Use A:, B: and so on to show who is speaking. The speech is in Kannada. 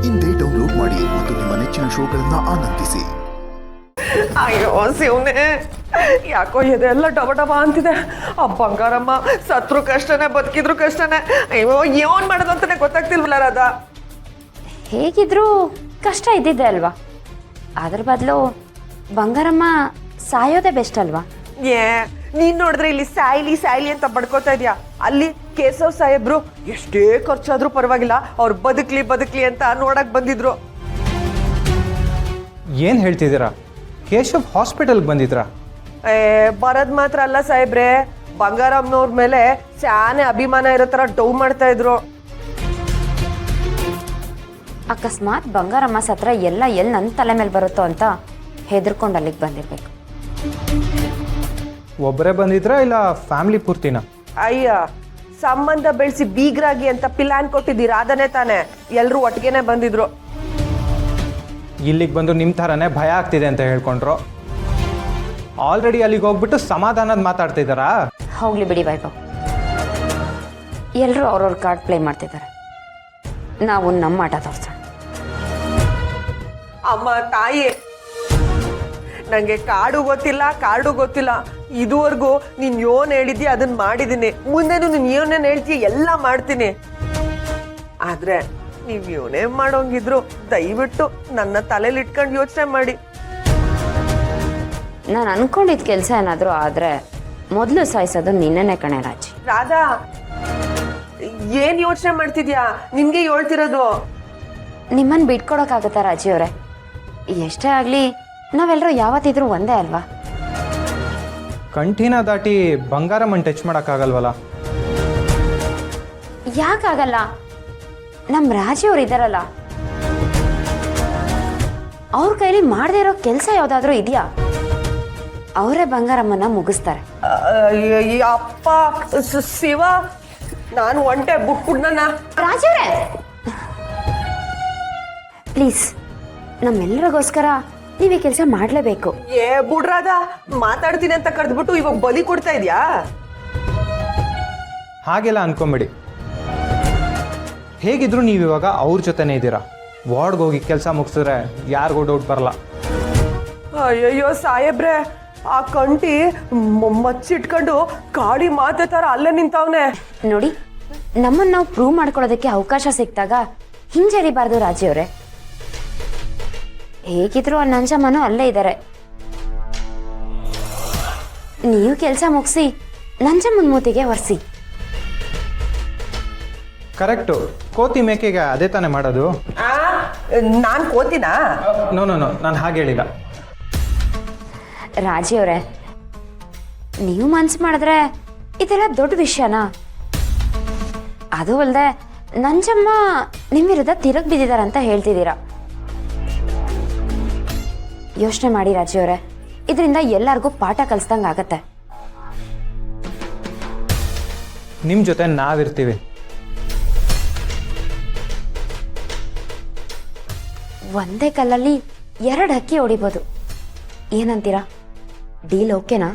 A: ಇಂದೇ ಡೌನ್ಲೋಡ್ ಮಾಡಿ ಮತ್ತು ನಿಮ್ಮ ನೆಚ್ಚಿನ ಶೋಗಳನ್ನ ಆನಂದಿಸಿ.
B: ಅಯ್ಯೋ ಶಿವನೇ, ಯಾಕೋ ಇದೆಲ್ಲ ಡಬ ಡಬ ಅಂತಿದೆ. ಆ ಬಂಗಾರಮ್ಮ ಸತ್ರು ಕಷ್ಟನೇ ಬದುಕಿದ್ರು ಕಷ್ಟನೇ. ಅಯ್ಯೋ ಏನ್ ಮಾಡೋದು ಅಂತಾನೆ ಗೊತ್ತಾಗ್ತಿಲ್ವಲ್ಲ ರಾಧಾ.
C: ಹೇಗಿದ್ರು ಕಷ್ಟ ಇದ್ದಿದ್ದೆ ಅಲ್ವಾ, ಅದ್ರ ಬದಲು ಬಂಗಾರಮ್ಮ ಸಾಯೋದೇ ಬೆಸ್ಟ್ ಅಲ್ವಾ?
B: ನೀನ್ ನೋಡಿದ್ರೆ ಇಲ್ಲಿ ಸಾಯ್ಲಿ ಅಂತ ಬಡ್ಕೋತಾ ಇದ್ಯಾ. ಅಲ್ಲಿ ಕೇಶವ್ ಸಾಹೇಬ್ರು ಎಷ್ಟೇ ಖರ್ಚಾದ್ರೂ ಪರವಾಗಿಲ್ಲ, ಅವ್ರು ಬದುಕ್ಲಿ ಅಂತ ನೋಡಕ್ ಬಂದಿದ್ರು.
D: ಏನ್ ಹೇಳ್ತಿದ್ದೀರಾ? ಕೇಶವ್ ಹಾಸ್ಪಿಟಲ್ಗೆ ಬಂದಿದ್ರಾ?
B: ಬರದ್ ಮಾತ್ರ ಅಲ್ಲ ಸಾಹೇಬ್ರೆ, ಬಂಗಾರಮ್ಮನವ್ರ ಮೇಲೆ ಶಾನೆ ಅಭಿಮಾನ ಇರೋ ತರ ಡೌ ಮಾಡ್ತಾ ಇದ್ರು.
C: ಅಕಸ್ಮಾತ್ ಬಂಗಾರಮ್ಮ ಸತ್ರ ಎಲ್ಲ ಎಲ್ಲಿ ನನ್ನ ತಲೆ ಮೇಲೆ ಬರುತ್ತೋ ಅಂತ ಹೆದರ್ಕೊಂಡು ಅಲ್ಲಿಗೆ ಬಂದಿರ್ಬೇಕು.
D: ಒಬ್ಬರೇ ಬಂದಿದ್ರಾ ಇಲ್ಲ ಫ್ಯಾಮಿಲಿ ಪೂರ್ತಿನ?
B: ಅಯ್ಯ, ಸಂಬಂಧ ಬೆಳೆಸಿ ಬೀಗ್ರಾಗಿ ಅಂತ ಪ್ಲಾನ್ ಕೊಟ್ಟಿದ್ದೀರ ಅದನ್ನೇ ತಾನೆ, ಎಲ್ರು ಒಟ್ಟಿಗೆನೆ ಬಂದಿದ್ರು.
D: ಇಲ್ಲಿಗೆ ಬಂದು ನಿಮ್ಮ ಥರನೇ ಭಯ ಆಗ್ತಿದೆ ಅಂತ ಹೇಳ್ಕೊಂಡ್ರು. ಆಲ್ರೆಡಿ ಅಲ್ಲಿಗೆ ಹೋಗ್ಬಿಟ್ಟು ಸಮಾಧಾನದ ಮಾತಾಡ್ತಿದ್ದಾರಾ?
C: ಹೋಗ್ಲಿ ಬಿಡಿ ವೈಭವ್, ಎಲ್ಲರೂ ಅವ್ರವ್ರ ಕಾರ್ಡ್ ಪ್ಲೇ ಮಾಡ್ತಿದ್ದಾರೆ, ನಾವು ನಮ್ಮ ಆಟ ತೋರ್ಸೋಣ.
B: ಅಮ್ಮ ತಾಯಿ, ನಂಗೆ ಕಾರ್ಡು ಗೊತ್ತಿಲ್ಲ. ಇದುವರೆಗೂ ನೀನ್ ಏನ್ ಹೇಳಿದ್ಯಾ ಅದನ್ನ ಮಾಡಿದೀನಿ, ಮುಂದೆನು ನೀನ್ ಏನೇನ್ ಹೇಳ್ತೀಯ ಎಲ್ಲ ಮಾಡ್ತೀನಿ. ಆದ್ರೆ ನೀವ್ ಏನೇ ಮಾಡೋಂಗಿದ್ರು ದಯವಿಟ್ಟು ನನ್ನ ತಲೆಯಲ್ಲಿ ಇಟ್ಕೊಂಡು ಯೋಚನೆ ಮಾಡಿ.
C: ನಾನು ಅನ್ಕೊಂಡಿದ್ದ ಕೆಲಸ ಏನಾದರೂ ಆದರೆ ಮೊದಲು ಸಾಯಿಸೋದು ನಿನ್ನೆನೆ ಕಣೆ ರಾಜಿ.
B: ರಾಧಾ, ಏನ್ ಯೋಚನೆ ಮಾಡ್ತಿದ್ಯಾ? ನಿನ್ಗೆ ಹೇಳ್ತಿರೋದು.
C: ನಿಮ್ಮನ್ನು ಬಿಟ್ಕೊಡೋಕ್ಕಾಗತ್ತಾ ರಾಜಿ ಅವರೇ? ಎಷ್ಟೇ ಆಗಲಿ ನಾವೆಲ್ಲರೂ ಯಾವತ್ತಿದ್ರೂ ಒಂದೇ ಅಲ್ವಾ?
D: ಕಂಠಿನ ದಾಟಿ ಬಂಗಾರಮ್ಮನ್ ಟಚ್ ಮಾಡೋಕ್ಕಾಗಲ್ವಲ್ಲ?
C: ಯಾಕಾಗಲ್ಲ? ನಮ್ಮ ರಾಜಿ ಅವ್ರು ಇದ್ದಾರಲ್ಲ, ಅವ್ರ ಕೈಲಿ ಮಾಡದೇ ಇರೋ ಕೆಲಸ ಯಾವುದಾದ್ರೂ ಇದೆಯಾ? ಅವರೇ ಬಂಗಾರಮ್ಮನ ಮುಗಿಸ್ತಾರೆ.
B: ಅಪ್ಪ ಶಿವ, ನಾನು ಒಂಟೆ ಬುಟ್ಬಿಡ್ನ.
C: ರಾಜಿ ಅವರೇ ಪ್ಲೀಸ್, ನಮ್ಮೆಲ್ಲರಿಗೋಸ್ಕರ ನೀವು ಈ ಕೆಲಸ ಮಾಡಲೇಬೇಕು.
B: ಬುಡ್ರಾದ, ಮಾತಾಡ್ತೀನಿ ಅಂತ ಕರೆದ್ಬಿಟ್ಟು ಇವಾಗ ಬಲಿ ಕೊಡ್ತಾ ಇದ್ಯಾ?
D: ಹಾಗೆಲ್ಲ ಅನ್ಕೊಂಬಿಡಿ. ಹೇಗಿದ್ರು ನೀವು ಇವಾಗ ಅವ್ರ ಜೊತೆನೇ ಇದ್ದೀರಾ. ವಾರ್ಡ್ಗೆ ಹೋಗಿ ಕೆಲಸ ಮುಗಿಸಿದ್ರೆ ಯಾರಿಗೂ ಡೌಟ್ ಬರಲ್ಲ.
B: ಅಯ್ಯಯ್ಯೋ ಸಾಹೇಬ್ರೆ, ಆ ಕಂಟಿ ಮಚ್ಚಿಟ್ಕೊಂಡು ಕಾಡಿ ಮಾತಾಡ್ತಾರ ಅಲ್ಲೇ ನಿಂತವನೆ
C: ನೋಡಿ. ನಮ್ಮನ್ನು ನಾವು ಪ್ರೂವ್ ಮಾಡ್ಕೊಳ್ಳೋದಕ್ಕೆ ಅವಕಾಶ ಸಿಕ್ತಾಗ ಹಿಂಜರಿಬಾರ್ದು ರಾಜಿ ಅವರೇ. ಹೇಗಿದ್ರು ಆ ನಂಜಮ್ಮನೂ ಅಲ್ಲೇ ಇದ್ದಾರೆ. ನೀವು ಕೆಲಸ ಮುಗಿಸಿ ನಂಜಮ್ಮನ ಮೂತಿಗೆ ಒರೆಸಿ.
D: ಕರೆಕ್ಟು. ಕೋತಿ ಮೇಕೆಗೆ ಅದೇ ತಾನೇ ಮಾಡೋದು.
B: ನಾನ್ ಕೋತಿನಾ?
D: ನೋ ನಾನು ಹಾಗೆ ಹೇಳಿಲ್ಲ.
C: ರಾಜಿ ಅವರೇ, ನೀವು ಮನ್ಸು ಮಾಡಿದ್ರೆ ಇದೆಲ್ಲ ದೊಡ್ಡ ವಿಷಯನಾ? ಅದು ಅಲ್ಲದೆ ನಂಜಮ್ಮ ನಿಮ್ಮ ವಿರುದ್ಧ ತಿರುಗಿ ಬಿದ್ದಿದಾರಂತ ಹೇಳ್ತಿದ್ದೀರಾ. ಯೋಚನೆ ಮಾಡಿ ರಾಜಿ ಅವರೇ, ಇದರಿಂದ ಎಲ್ಲರಿಗೂ ಪಾಠ ಕಲಿಸ್ದಂಗೆ ಆಗತ್ತೆ.
D: ನಿಮ್ಮ ಜೊತೆ ನಾವಿರ್ತೀವಿ.
C: ಒಂದೇ ಕಲ್ಲಲ್ಲಿ 2 ಹಕ್ಕಿ ಹೊಡಿಬೋದು. ಏನಂತೀರಾ? ಡೀಲ್ ಓಕೆನಾ?